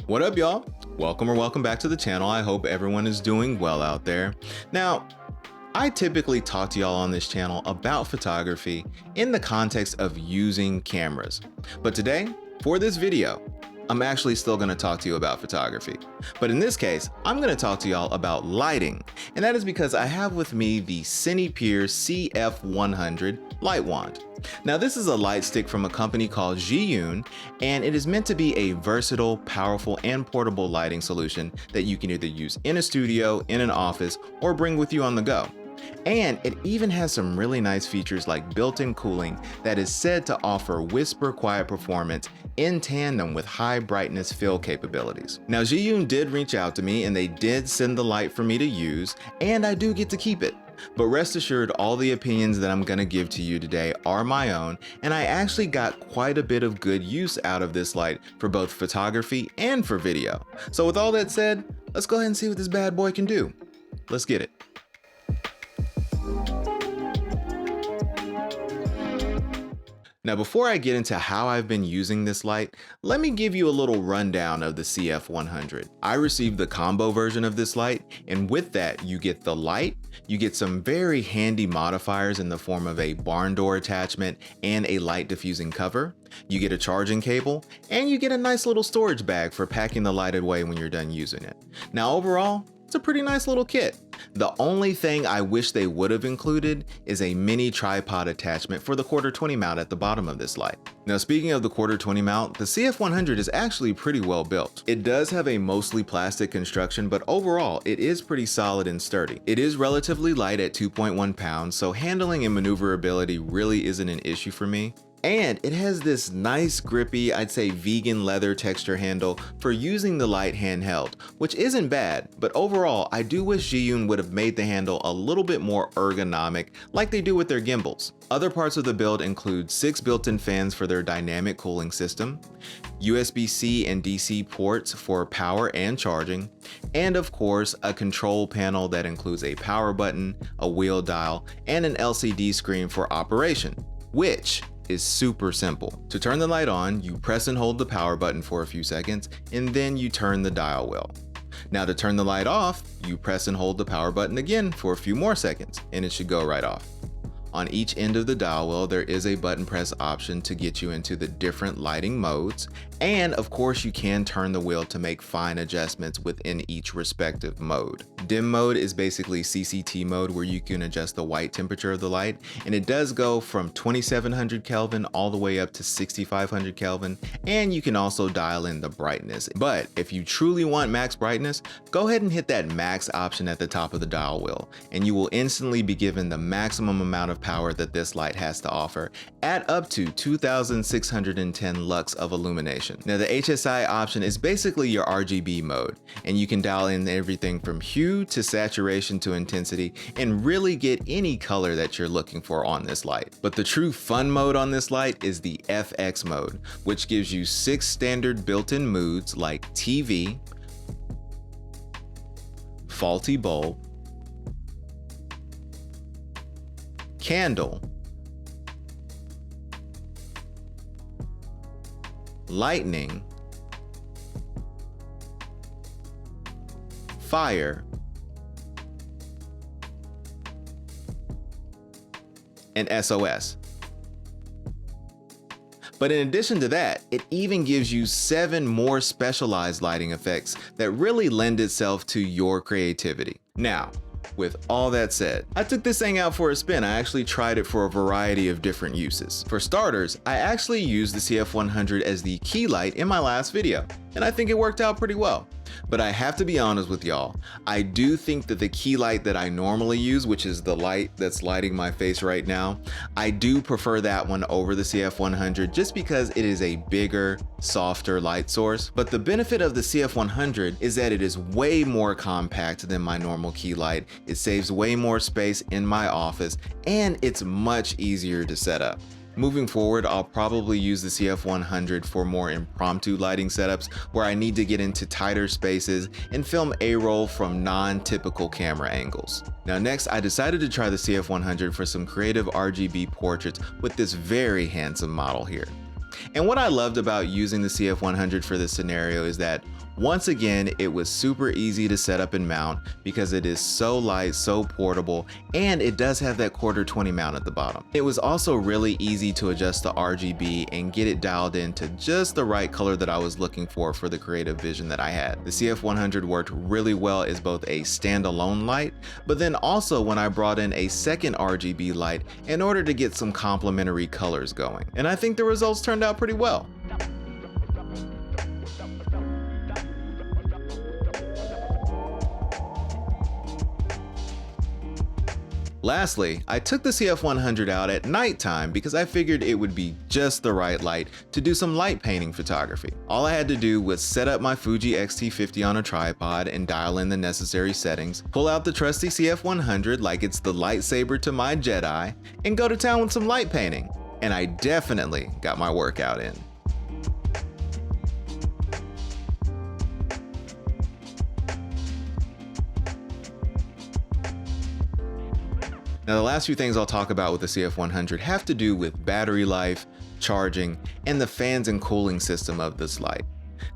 What up, y'all? Welcome back to the channel. I hope everyone is doing well out there. Now, I typically talk to y'all on this channel about photography in the context of using cameras. But today, for this video, I'm actually still going to talk to you about photography. But in this case, I'm going to talk to y'all about lighting. And that is because I have with me the CINEPEER CF100 light wand. Now, this is a light stick from a company called Zhiyun, and it is meant to be a versatile, powerful, and portable lighting solution that you can either use in a studio, in an office, or bring with you on the go. And it even has some really nice features like built-in cooling that is said to offer whisper quiet performance in tandem with high brightness fill capabilities. Now, Zhiyun did reach out to me and they did send the light for me to use, and I do get to keep it. But rest assured, all the opinions that I'm gonna give to you today are my own, and I actually got quite a bit of good use out of this light for both photography and for video. So with all that said, let's go ahead and see what this bad boy can do. Let's get it. Now, before I get into how I've been using this light, let me give you a little rundown of the CF100. I received the combo version of this light, and with that, you get the light, you get some very handy modifiers in the form of a barn door attachment and a light diffusing cover. You get a charging cable, and you get a nice little storage bag for packing the light away when you're done using it. Now, overall, it's a pretty nice little kit. The only thing I wish they would have included is a mini tripod attachment for the 1/4-20 mount at the bottom of this light. Now, speaking of the 1/4-20 mount, the CF100 is actually pretty well built. It does have a mostly plastic construction, but overall, it is pretty solid and sturdy. It is relatively light at 2.1 pounds, so handling and maneuverability really isn't an issue for me. And it has this nice grippy, I'd say vegan leather texture handle for using the light handheld, which isn't bad, but overall, I do wish Zhiyun would have made the handle a little bit more ergonomic like they do with their gimbals. Other parts of the build include 6 built-in fans for their dynamic cooling system, USB-C and DC ports for power and charging, and of course, a control panel that includes a power button, a wheel dial, and an LCD screen for operation, which is super simple. To turn the light on, you press and hold the power button for a few seconds, and then you turn the dial wheel. Now, to turn the light off, you press and hold the power button again for a few more seconds, and it should go right off. On each end of the dial wheel, there is a button press option to get you into the different lighting modes. And of course, you can turn the wheel to make fine adjustments within each respective mode. Dim mode is basically CCT mode where you can adjust the white temperature of the light. And it does go from 2700 Kelvin all the way up to 6500 Kelvin. And you can also dial in the brightness. But if you truly want max brightness, go ahead and hit that max option at the top of the dial wheel. And you will instantly be given the maximum amount of power that this light has to offer at up to 2610 lux of illumination. Now, the HSI option is basically your RGB mode, and you can dial in everything from hue to saturation to intensity and really get any color that you're looking for on this light. But the true fun mode on this light is the FX mode, which gives you 6 standard built-in moods like TV, faulty bulb, candle, lightning, fire, and SOS. But in addition to that, it even gives you 7 more specialized lighting effects that really lend itself to your creativity. Now, with all that said, I took this thing out for a spin. I actually tried it for a variety of different uses. For starters, I actually used the CF100 as the key light in my last video, and I think it worked out pretty well. But I have to be honest with y'all, I do think that the key light that I normally use, which is the light that's lighting my face right now, I do prefer that one over the CF100 just because it is a bigger, softer light source. But the benefit of the CF100 is that it is way more compact than my normal key light. It saves way more space in my office, and it's much easier to set up. Moving forward, I'll probably use the CF100 for more impromptu lighting setups where I need to get into tighter spaces and film A-roll from non-typical camera angles. Now next, I decided to try the CF100 for some creative RGB portraits with this very handsome model here. And what I loved about using the CF100 for this scenario is that Once again, it was super easy to set up and mount because it is so light, so portable, and it does have that quarter 20 mount at the bottom. It was also really easy to adjust the RGB and get it dialed into just the right color that I was looking for the creative vision that I had. The CF100 worked really well as both a standalone light, but then also when I brought in a second RGB light in order to get some complementary colors going. And I think the results turned out pretty well. Lastly, I took the CF100 out at nighttime because I figured it would be just the right light to do some light painting photography. All I had to do was set up my Fuji X-T50 on a tripod and dial in the necessary settings, pull out the trusty CF100 like it's the lightsaber to my Jedi, and go to town with some light painting. And I definitely got my workout in. Now, the last few things I'll talk about with the CF100 have to do with battery life, charging, and the fans and cooling system of this light.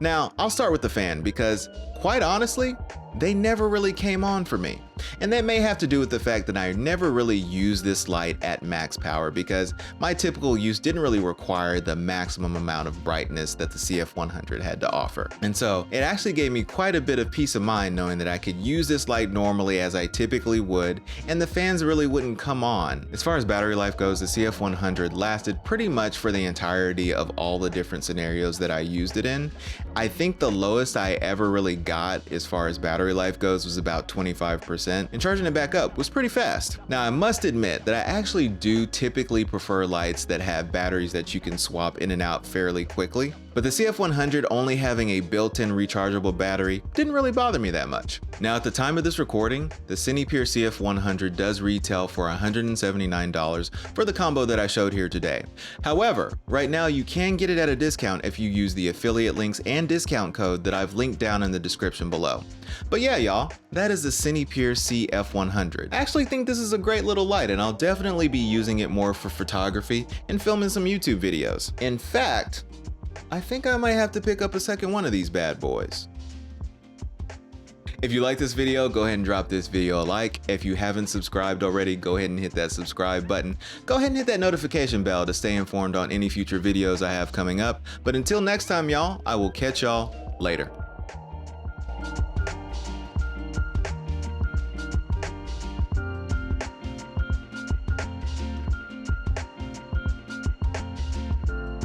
Now, I'll start with the fan because, quite honestly, they never really came on for me. And that may have to do with the fact that I never really used this light at max power because my typical use didn't really require the maximum amount of brightness that the CF100 had to offer. And so it actually gave me quite a bit of peace of mind knowing that I could use this light normally as I typically would, and the fans really wouldn't come on. As far as battery life goes, the CF100 lasted pretty much for the entirety of all the different scenarios that I used it in. I think the lowest I ever really got as far as battery life goes was about 25%. And charging it back up was pretty fast. Now, I must admit that I actually do typically prefer lights that have batteries that you can swap in and out fairly quickly, but the CF100 only having a built-in rechargeable battery didn't really bother me that much. Now, at the time of this recording, the CINEPEER CF100 does retail for $179 for the combo that I showed here today. However, right now you can get it at a discount if you use the affiliate links and discount code that I've linked down in the description below. But yeah, y'all, that is the CINEPEER CF100. I actually think this is a great little light, and I'll definitely be using it more for photography and filming some YouTube videos. In fact, I think I might have to pick up a second one of these bad boys. If you like this video, go ahead and drop this video a like. If you haven't subscribed already, go ahead and hit that subscribe button. Go ahead and hit that notification bell to stay informed on any future videos I have coming up. But until next time, y'all, I will catch y'all later.